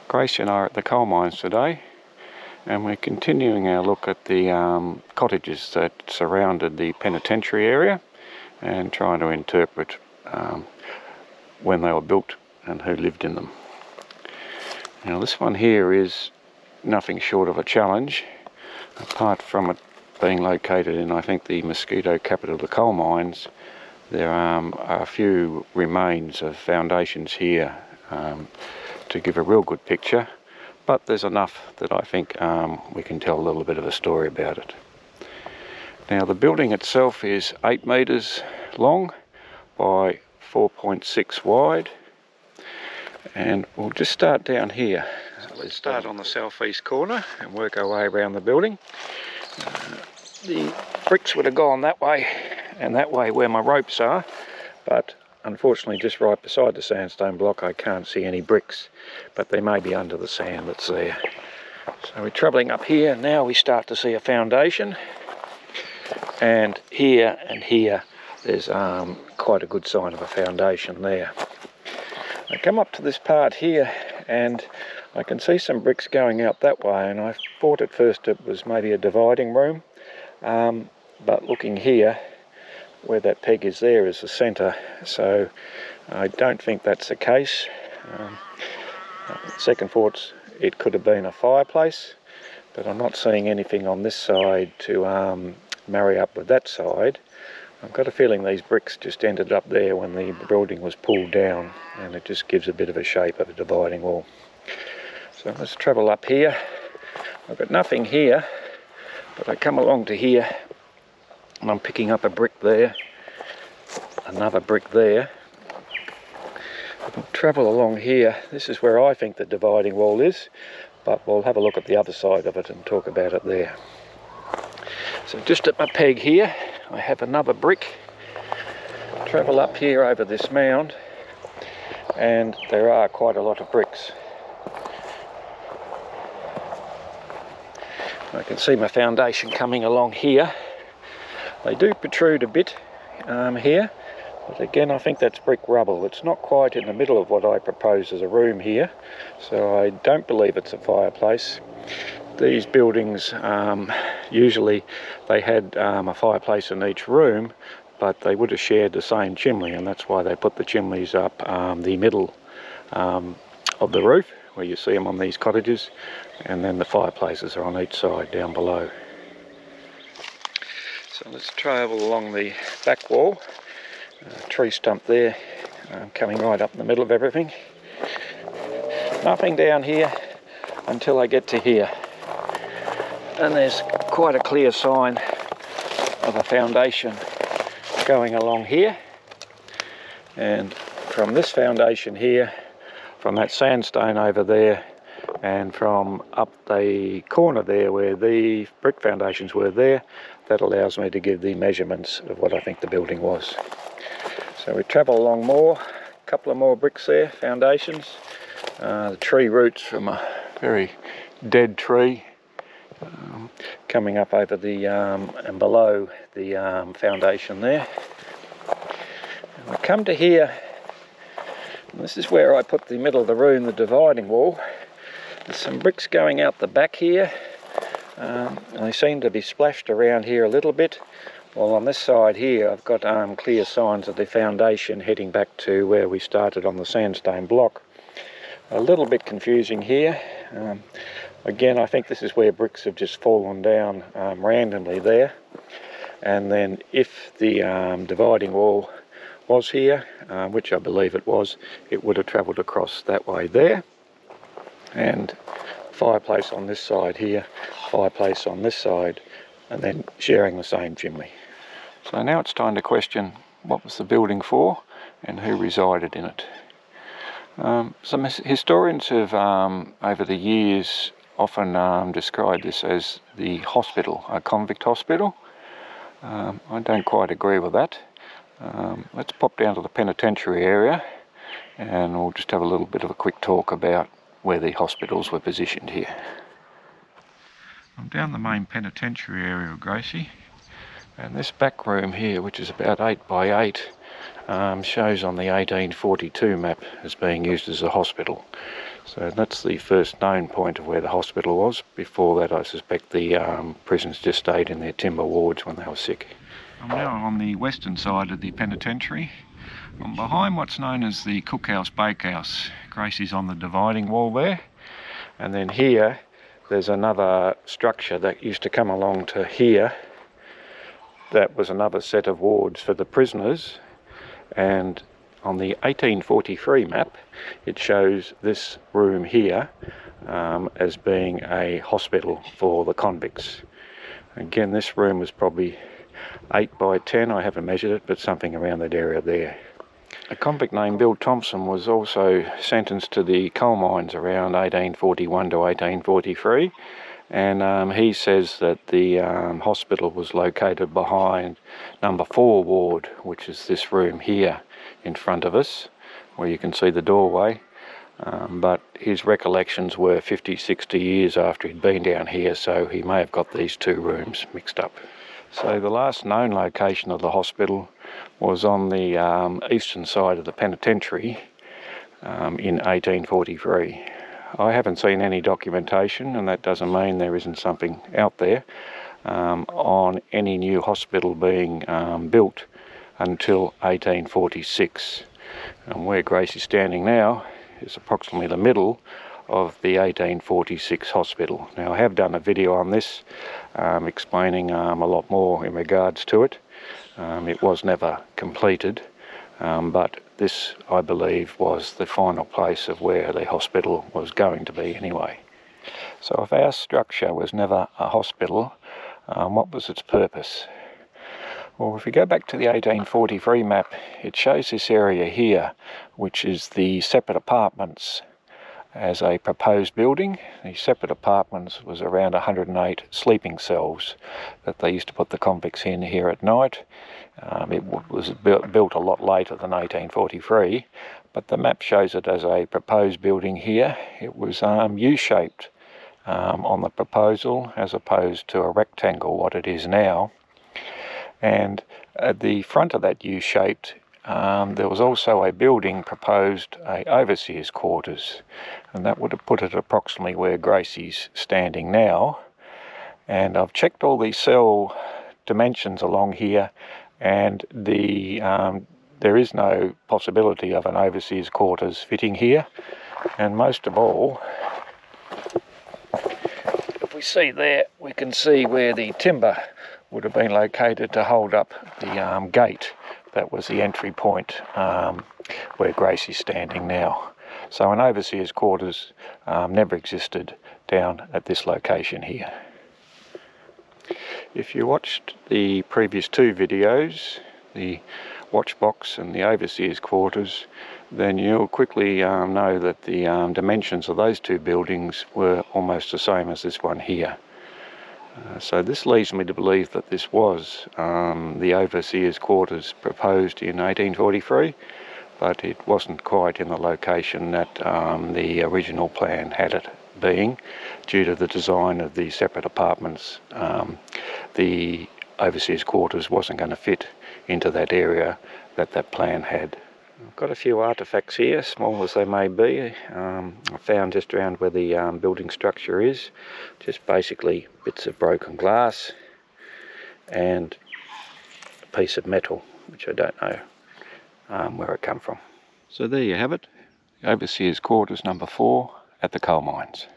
Grace and I are at the coal mines today, and we're continuing our look at the cottages that surrounded the penitentiary area and trying to interpret when they were built and who lived in them. Now this one here is nothing short of a challenge, apart from it being located in, I think, the mosquito capital of the coal mines. There are a few remains of foundations here to give a real good picture, but there's enough that I think we can tell a little bit of a story about it. Now the building itself is 8 metres long by 4.6 wide, and we'll just start down here. So let's start on the southeast corner and work our way around the building. The bricks would have gone that way and that way where my ropes are, but unfortunately just right beside the sandstone block I can't see any bricks, but they may be under the sand that's there. So we're travelling up here, and now we start to see a foundation, and here there's quite a good sign of a foundation there. I come up to this part here and I can see some bricks going out that way, and I thought at first it was maybe a dividing room, but looking here where that peg is there is the centre, so I don't think that's the case. Second thoughts, it could have been a fireplace, but I'm not seeing anything on this side to marry up with that side. I've got a feeling these bricks just ended up there when the building was pulled down, and it just gives a bit of a shape of a dividing wall. So let's travel up here. I've got nothing here, but I come along to here and I'm picking up a brick there, another brick there. I'll travel along here. This is where I think the dividing wall is, but we'll have a look at the other side of it and talk about it there. So just at my peg here, I have another brick. Travel up here over this mound, and there are quite a lot of bricks. I can see my foundation coming along here. They do protrude a bit here, but again I think that's brick rubble. It's not quite in the middle of what I propose as a room here, so I don't believe it's a fireplace. These buildings, usually they had a fireplace in each room, but they would have shared the same chimney, and that's why they put the chimneys up the middle of the roof, where you see them on these cottages, and then the fireplaces are on each side down below. So let's travel along the back wall. Tree stump there, coming right up in the middle of everything. Nothing down here until I get to here, and there's quite a clear sign of a foundation going along here, and from this foundation here, from that sandstone over there, and from up the corner there where the brick foundations were there, that allows me to give the measurements of what I think the building was. So we travel along more, a couple of more bricks there, foundations. The tree roots from a very dead tree coming up over the and below the foundation there. And we come to here, and this is where I put the middle of the room, the dividing wall. There's some bricks going out the back here, and they seem to be splashed around here a little bit. Well, on this side here I've got clear signs of the foundation heading back to where we started on the sandstone block. A little bit confusing here. Again, I think this is where bricks have just fallen down randomly there, and then if the dividing wall was here, which I believe it was, it would have travelled across that way there, and fireplace on this side here, fireplace on this side, and then sharing the same chimney. So now it's time to question what was the building for and who resided in it. Some historians have over the years often described this as the hospital, a convict hospital. I don't quite agree with that. Let's pop down to the penitentiary area and we'll just have a little bit of a quick talk about where the hospitals were positioned here. I'm down the main penitentiary area of Gracie, and this back room here, which is about 8 by 8, shows on the 1842 map as being used as a hospital. So that's the first known point of where the hospital was. Before that, I suspect the prisoners just stayed in their timber wards when they were sick. I'm now on the western side of the penitentiary. I'm behind what's known as the cookhouse bakehouse. Gracie's on the dividing wall there. And then here, there's another structure that used to come along to here. That was another set of wards for the prisoners. And on the 1843 map, it shows this room here as being a hospital for the convicts. Again, this room was probably 8 by 10, I haven't measured it, but something around that area there. A convict named Bill Thompson was also sentenced to the coal mines around 1841 to 1843, and he says that the hospital was located behind number 4 ward, which is this room here in front of us, where you can see the doorway. But his recollections were 50, 60 years after he'd been down here, so he may have got these two rooms mixed up. So the last known location of the hospital was on the eastern side of the penitentiary in 1843. I haven't seen any documentation, and that doesn't mean there isn't something out there on any new hospital being built until 1846. And where Grace is standing now is approximately the middle of the 1846 hospital. Now, I have done a video on this explaining a lot more in regards to it. It was never completed, but this, I believe, was the final place of where the hospital was going to be anyway. So if our structure was never a hospital, what was its purpose? Well, if we go back to the 1843 map, it shows this area here, which is the separate apartments as a proposed building. The separate apartments was around 108 sleeping cells that they used to put the convicts in here at night. It was built a lot later than 1843, but the map shows it as a proposed building here. It was U-shaped on the proposal as opposed to a rectangle, what it is now. And at the front of that U-shaped, there was also a building proposed, a overseer's quarters, and that would have put it approximately where Gracie's standing now. And I've checked all the cell dimensions along here, and there is no possibility of an overseer's quarters fitting here. And most of all, if we see there, we can see where the timber would have been located to hold up the gate. That was the entry point where Grace is standing now. So an overseer's quarters never existed down at this location here. If you watched the previous two videos, the watch box and the overseer's quarters, then you'll quickly know that the dimensions of those two buildings were almost the same as this one here. So this leads me to believe that this was the overseer's quarters proposed in 1843, but it wasn't quite in the location that the original plan had it being, due to the design of the separate apartments. The overseer's quarters wasn't going to fit into that area that that plan had. I've got a few artefacts here, small as they may be. I found just around where the building structure is, just basically bits of broken glass and a piece of metal, which I don't know where it come from. So there you have it, overseer's quarters number 4 at the coal mines.